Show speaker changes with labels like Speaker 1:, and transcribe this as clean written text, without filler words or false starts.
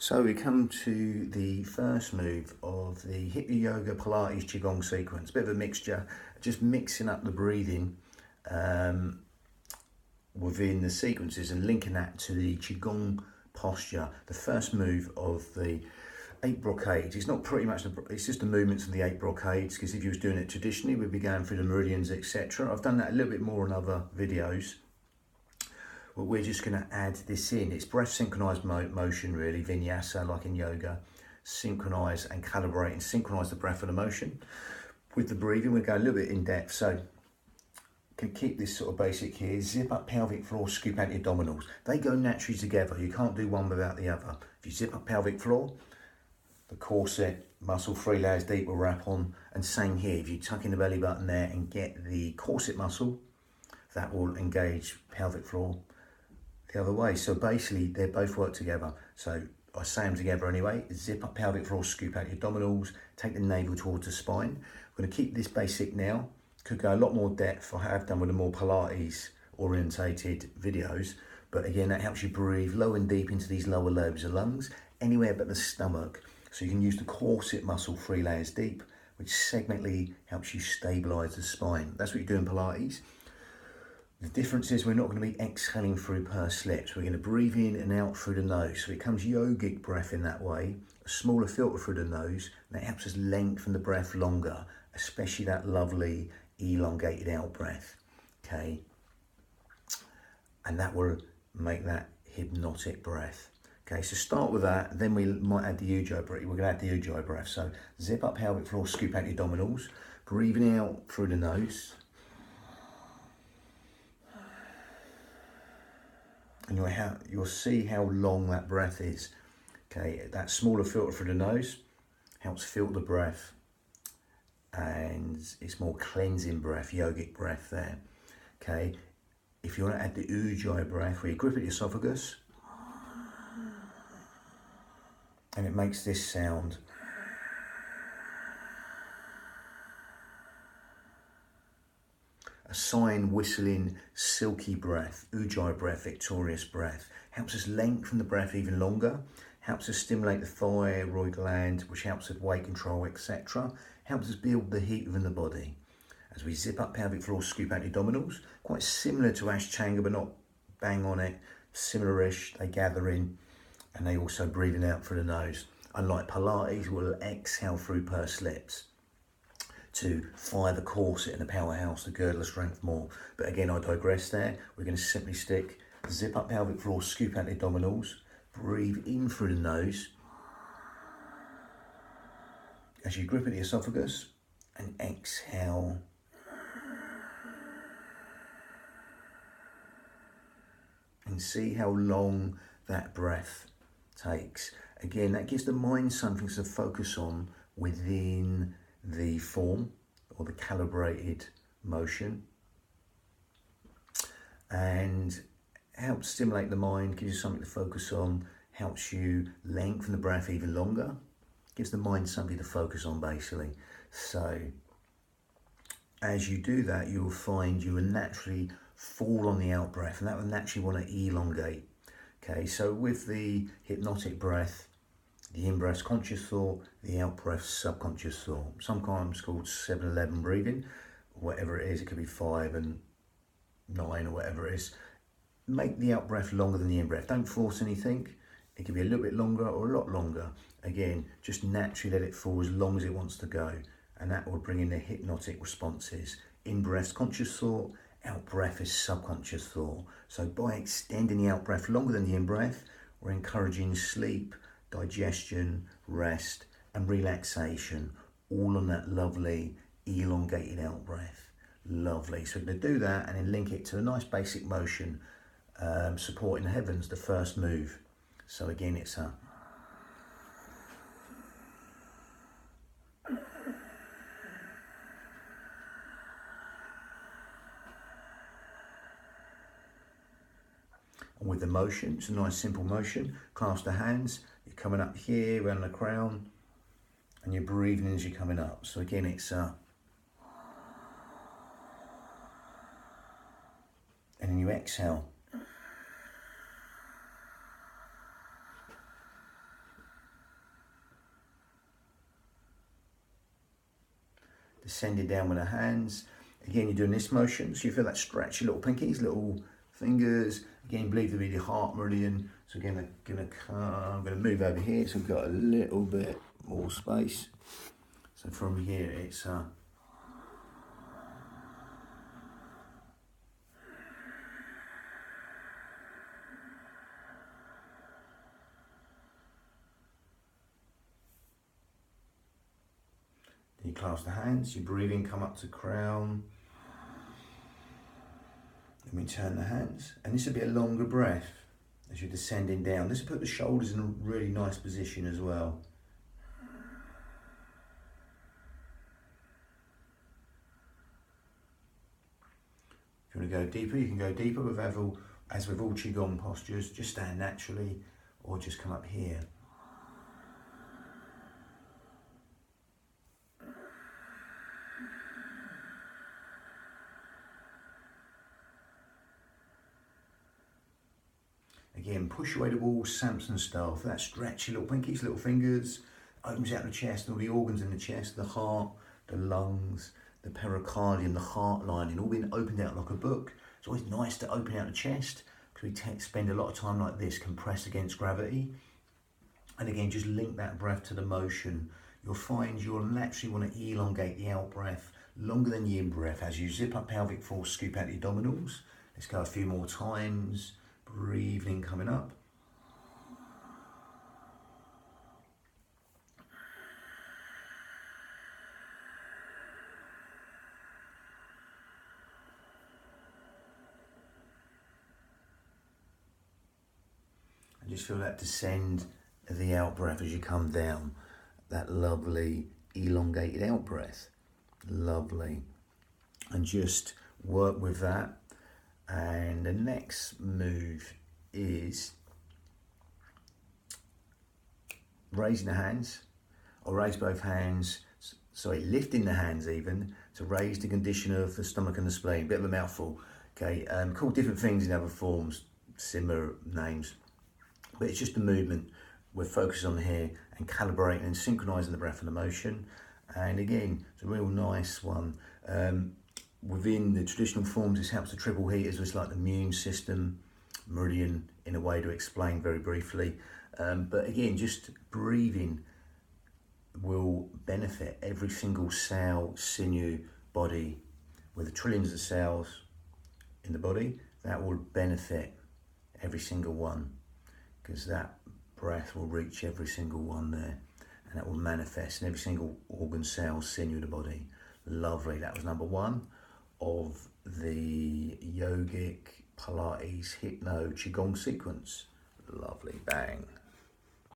Speaker 1: So we come to the first move of the hypno yoga Pilates Qigong sequence. Bit of a mixture, just mixing up the breathing within the sequences and linking that to the Qigong posture. The first move of the 8 brocades. It's not pretty much, it's just the movements of the 8 brocades, because if you was doing it traditionally, we'd be going through the meridians, etc. I've done that a little bit more in other videos. But we're just going to add this in. It's breath synchronized motion, really, vinyasa, like in yoga. Synchronize and calibrate and synchronize the breath and the motion. With the breathing, we'll go a little bit in depth. So, can keep this sort of basic here. Zip up pelvic floor, scoop out your abdominals. They go naturally together. You can't do one without the other. If you zip up pelvic floor, the corset, muscle 3 layers deep will wrap on. And same here, if you tuck in the belly button there and get the corset muscle, that will engage pelvic floor the other way. So basically they both work together. So I say them together anyway. Zip up pelvic floor, scoop out your abdominals, take the navel towards the spine. We're going to keep this basic now. Could go a lot more depth. I have done with the more Pilates orientated videos, but again, that helps you breathe low and deep into these lower lobes of lungs, anywhere but the stomach. So you can use the corset muscle 3 layers deep, which segmentally helps you stabilize the spine. That's what you do in Pilates. The difference is we're not going to be exhaling through pursed lips. We're going to breathe in and out through the nose. So it comes yogic breath in that way, a smaller filter through the nose, and that helps us lengthen the breath longer, especially that lovely elongated out breath, okay? And that will make that hypnotic breath. Okay, so start with that, then we might add the Ujjayi breath. We're going to add the Ujjayi breath. So zip up pelvic floor, scoop out your abdominals, breathing out through the nose. And you'll see how long that breath is. Okay, that smaller filter through the nose helps filter the breath, and it's more cleansing breath, yogic breath there. Okay, if you want to add the Ujjayi breath, where you grip at the esophagus, and it makes this sound. A sighing, whistling, silky breath, Ujjayi breath, victorious breath. Helps us lengthen the breath even longer, helps us stimulate the thyroid gland, which helps with weight control, etc. Helps us build the heat within the body. As we zip up pelvic floor, scoop out the abdominals, quite similar to Ashtanga, but not bang on it, similar-ish, they gather in, and they also breathing out through the nose. Unlike Pilates, we'll exhale through pursed lips to fire the corset and the powerhouse, the girdle strength more. But again, I digress there. We're going to simply stick, zip up pelvic floor, scoop out the abdominals, breathe in through the nose as you grip at the esophagus, and exhale. And see how long that breath takes. Again, that gives the mind something to focus on within the form or the calibrated motion, and helps stimulate the mind, gives you something to focus on, helps you lengthen the breath even longer, gives the mind something to focus on basically. So as you do that, you'll find you will naturally fall on the out breath, and that will naturally want to elongate. Okay, so with the hypnotic breath, the in-breath's conscious thought, the out-breath's subconscious thought. Sometimes called 7-11 breathing, whatever it is. It could be 5 and 9 or whatever it is. Make the out-breath longer than the in-breath. Don't force anything. It could be a little bit longer or a lot longer. Again, just naturally let it fall as long as it wants to go. And that will bring in the hypnotic responses. In-breath's conscious thought, out-breath is subconscious thought. So by extending the out-breath longer than the in-breath, we're encouraging sleep, digestion, rest, and relaxation, all on that lovely elongated out breath. Lovely. So we're going to do that and then link it to a nice basic motion, supporting the heavens, the first move. So again, it's a with the motion, it's a nice simple motion. Clasp the hands, you're coming up here around the crown, and you're breathing as you're coming up. So again, it's and then you exhale. descending down with the hands. Again, you're doing this motion, so you feel that stretch, your little pinkies, little fingers. Again, believe to be the heart meridian. So again, I'm gonna move over here, so we've got a little bit more space. So from here, it's you clasp the hands, you breathe in, come up to crown. Then we turn the hands, and this will be a longer breath as you're descending down. This will put the shoulders in a really nice position as well. If you want to go deeper, you can go deeper as with all Qigong postures. Just stand naturally, or just come up here. Again, push away the walls, Samson style. For that stretch, your little pinkies, little fingers, opens out the chest, all the organs in the chest, the heart, the lungs, the pericardium, the heart lining, all being opened out like a book. It's always nice to open out the chest, because we spend a lot of time like this, compressed against gravity. And again, just link that breath to the motion. You'll find you'll naturally want to elongate the out breath, longer than the in breath. As you zip up pelvic floor, scoop out the abdominals. Let's go a few more times. Breathing, coming up. And just feel that descend of the out breath as you come down. That lovely elongated out breath. Lovely. And just work with that. And the next move is raising the hands, or raise both hands, lifting the hands even, to raise the condition of the stomach and the spleen. Bit of a mouthful, okay? Called different things in other forms, similar names, but it's just a movement we're focusing on here and calibrating and synchronizing the breath and the motion. And again, it's a real nice one. Within the traditional forms, this helps to triple heat, as it's like the immune system, meridian, in a way to explain very briefly. But again, just breathing will benefit every single cell, sinew, body. With the trillions of cells in the body, that will benefit every single one, because that breath will reach every single one there, and that will manifest in every single organ, cell, sinew of the body. Lovely. That was number one of the yogic Pilates hypno Qigong sequence. Lovely. Bang.